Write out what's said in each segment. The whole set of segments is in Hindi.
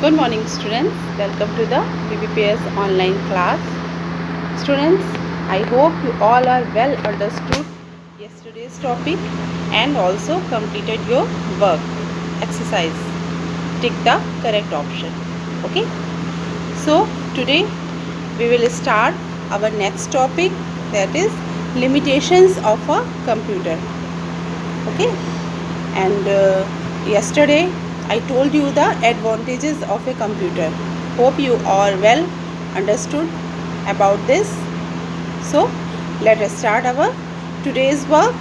Good morning students, welcome to the BBPS online class. Students, I hope you all are well understood yesterday's topic and also completed your work exercise. Tick the correct option. Okay. So today we will start our next topic, that is limitations of a computer. Okay. And yesterday I told you the advantages of a computer. Hope you are well understood about this. So let us start our today's work.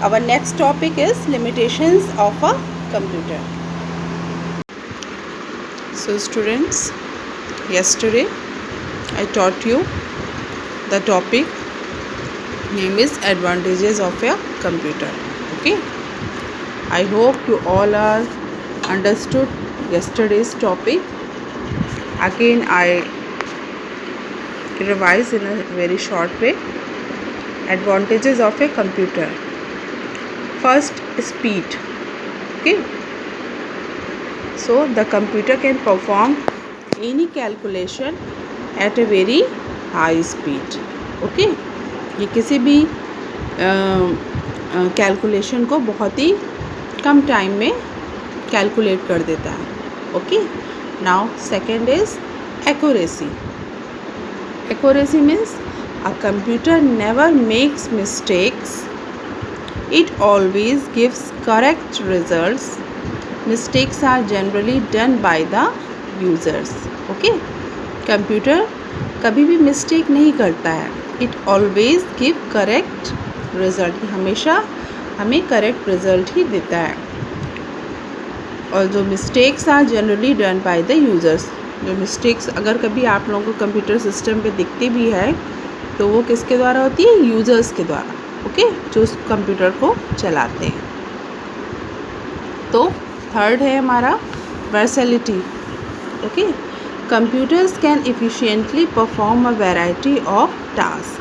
Our next topic is limitations of a computer. So students, yesterday I taught you the topic name is advantages of a computer. Okay, I hope you all are understood yesterday's topic. Again I revise in a very short way. Advantages of a computer. First, speed. Okay, so the computer can perform any calculation at a very high speed. Okay, ये किसी भी कैलकुलेशन को बहुत ही कम टाइम में कैलकुलेट कर देता है. Okay, now second is accuracy. Accuracy means a computer never makes mistakes, it always gives correct results. Mistakes are generally done by the users. Okay, computer कभी भी मिस्टेक नहीं करता है. It always give correct result, हमेशा हमें करेक्ट रिजल्ट ही देता है. और जो mistakes are generally done by the users, जो मिस्टेक्स अगर कभी आप लोगों को कंप्यूटर सिस्टम पे दिखती भी है तो वो किसके द्वारा होती है? यूज़र्स के द्वारा. ओके, जो उस कंप्यूटर को चलाते हैं. तो थर्ड है हमारा versatility. Okay, computers can efficiently perform a variety of tasks.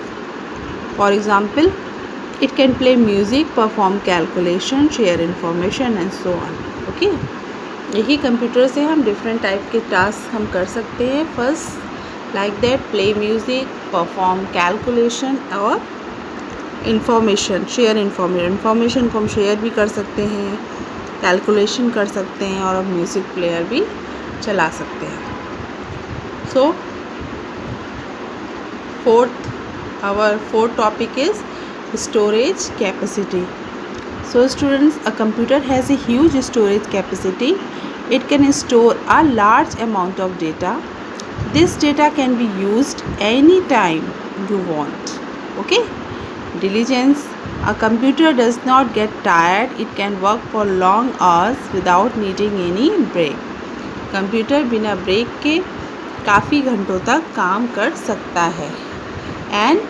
For example, it can play music, perform calculation, share information and so on. Okay, यही कंप्यूटर से हम डिफरेंट टाइप के टास्क हम कर सकते हैं. First like that, play music, perform calculation और इंफॉर्मेशन, शेयर इंफॉर्मेशन को हम शेयर भी कर सकते हैं, कैलकुलेशन कर सकते हैं और अब म्यूज़िक प्लेयर भी चला सकते हैं. So our fourth topic is storage capacity. So students, a computer has a huge storage capacity. It can store a large amount of data. This data can be used anytime you want. Okay, diligence. A computer does not get tired. It can work for long hours without needing any break. Computer बिना ब्रेक के काफ़ी घंटों तक काम कर सकता है. And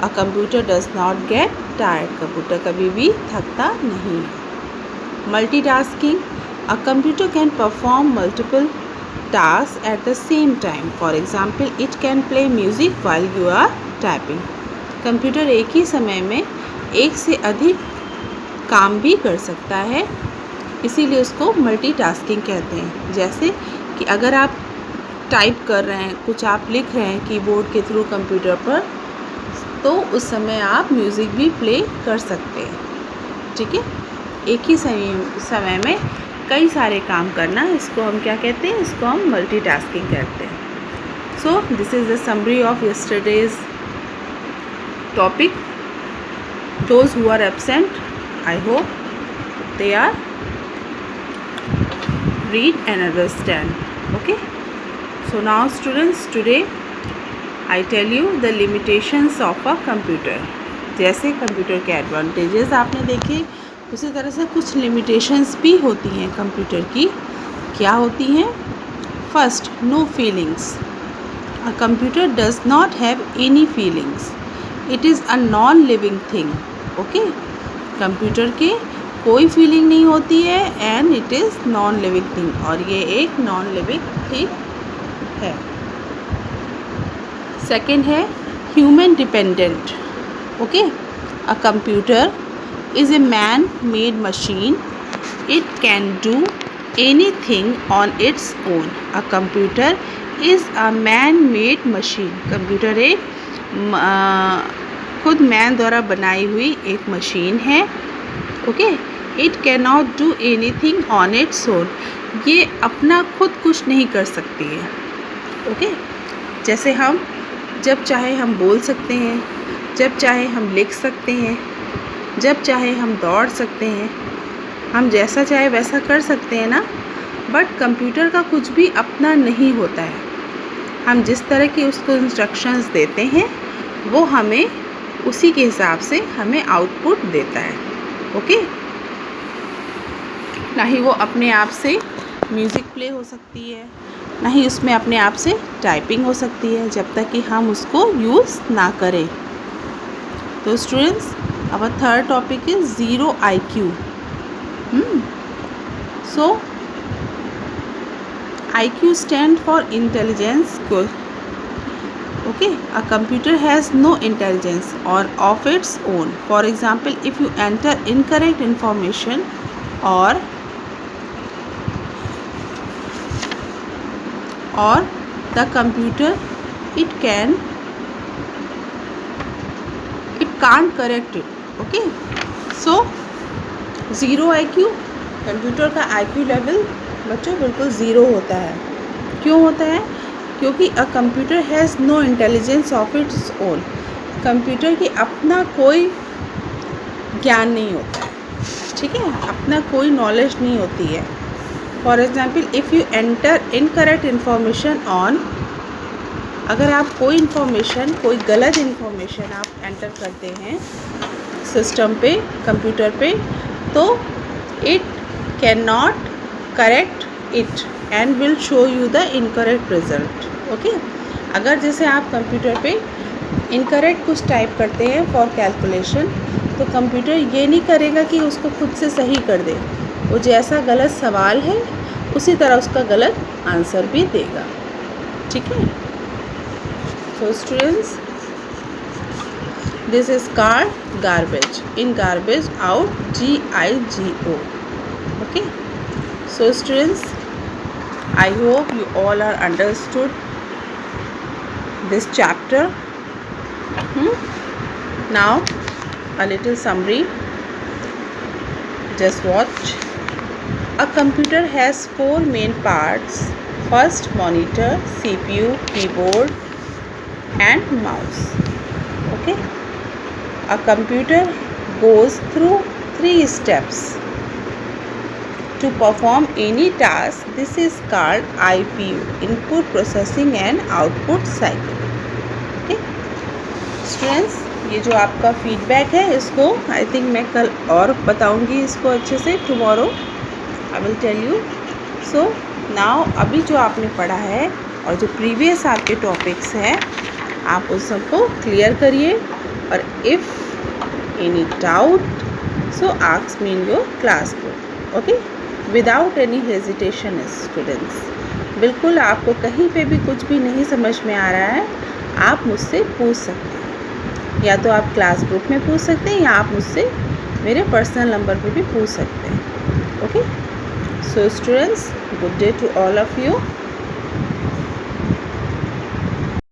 a computer does not get tired, computer कभी भी थकता नहीं है. Multitasking. A computer can perform multiple task at the same time. For example, it can play music while you are typing. Computer एक ही समय में एक से अधिक काम भी कर सकता है, इसीलिए उसको मल्टीटास्किंग कहते हैं. जैसे कि अगर आप टाइप कर रहे हैं, कुछ आप लिख रहे हैं कीबोर्ड के थ्रू कंप्यूटर पर, तो उस समय आप म्यूज़िक भी प्ले कर सकते हैं. ठीक है, एक ही समय में कई सारे काम करना, इसको हम क्या कहते हैं? इसको हम मल्टीटास्किंग कहते हैं. So this is the summary of yesterday's topic. Those who are absent, I hope they are read and understand. Okay, so now students, today I tell you the limitations of a computer. जैसे कंप्यूटर के एडवांटेजेस आपने देखे, उसी तरह से कुछ लिमिटेशंस भी होती हैं कंप्यूटर की. क्या होती हैं? First, no feelings. A computer does not have any feelings. It is a non living thing. Okay, computer के कोई फीलिंग नहीं होती है and it is non living thing, और ये एक नॉन लिविंग थिंग है. सेकेंड है human dependent. Okay, a computer is a man made machine. It can do anything on its own. A computer is a man-made machine. Computer एक खुद मैन द्वारा बनाई हुई एक मशीन है. Okay. It cannot do anything on its own. ये अपना खुद कुछ नहीं कर सकती है. ओके. जैसे हम जब चाहे हम बोल सकते हैं, जब चाहे हम लिख सकते हैं, जब चाहे हम दौड़ सकते हैं, हम जैसा चाहे वैसा कर सकते हैं ना. बट कंप्यूटर का कुछ भी अपना नहीं होता है. हम जिस तरह की उसको इंस्ट्रक्शंस देते हैं वो हमें उसी के हिसाब से हमें आउटपुट देता है. ओके. ना ही वो अपने आप से म्यूज़िक प्ले हो सकती है, ना ही उसमें अपने आप से टाइपिंग हो सकती है जब तक कि हम उसको यूज़ ना करें. तो students, our third topic is zero IQ. So IQ stand for intelligence. Okay, a computer has no intelligence or of its own. For example, if you enter incorrect information or the computer it can't correct it. Okay, so zero IQ, computer का IQ लेवल बच्चों बिल्कुल ज़ीरो होता है. क्यों होता है? क्योंकि a computer has no intelligence of its own. Computer की अपना कोई ज्ञान नहीं होता है. ठीक है, अपना कोई नॉलेज नहीं होती है. For example, if you enter incorrect information on, अगर आप कोई इन्फॉर्मेशन, कोई गलत इन्फॉर्मेशन आप एंटर करते हैं सिस्टम पे, कंप्यूटर पे, तो it cannot correct it and will show you the incorrect result. Okay, अगर जैसे आप कंप्यूटर पे इनकरेक्ट कुछ टाइप करते हैं फॉर कैलकुलेशन, तो कंप्यूटर ये नहीं करेगा कि उसको खुद से सही कर दे. वो जैसा गलत सवाल है उसी तरह उसका गलत आंसर भी देगा. ठीक है. तो students, this is called garbage. In garbage out, GIGO. Okay. So students, I hope you all are understood this chapter. Now a little summary. Just watch. A computer has four main parts. First, monitor, CPU, keyboard and mouse. Okay. A computer goes through 3 steps to perform any task. This is called IPU, input processing and output cycle. Okay. Students, ये जो आपका फीडबैक है इसको आई थिंक मैं कल और बताऊंगी इसको अच्छे से. Tomorrow I will tell you. So now अभी जो आपने पढ़ा है और जो प्रीवियस आपके टॉपिक्स हैं आप उस सबको क्लियर करिए. और if any doubt, so ask me in your class group. Okay, without any hesitation students. बिल्कुल आपको कहीं पे भी कुछ भी नहीं समझ में आ रहा है आप मुझसे पूछ सकते हैं. या तो आप क्लास ग्रुप में पूछ सकते हैं या आप मुझसे मेरे पर्सनल नंबर पे भी पूछ सकते हैं. Okay. So students, good day to all of you.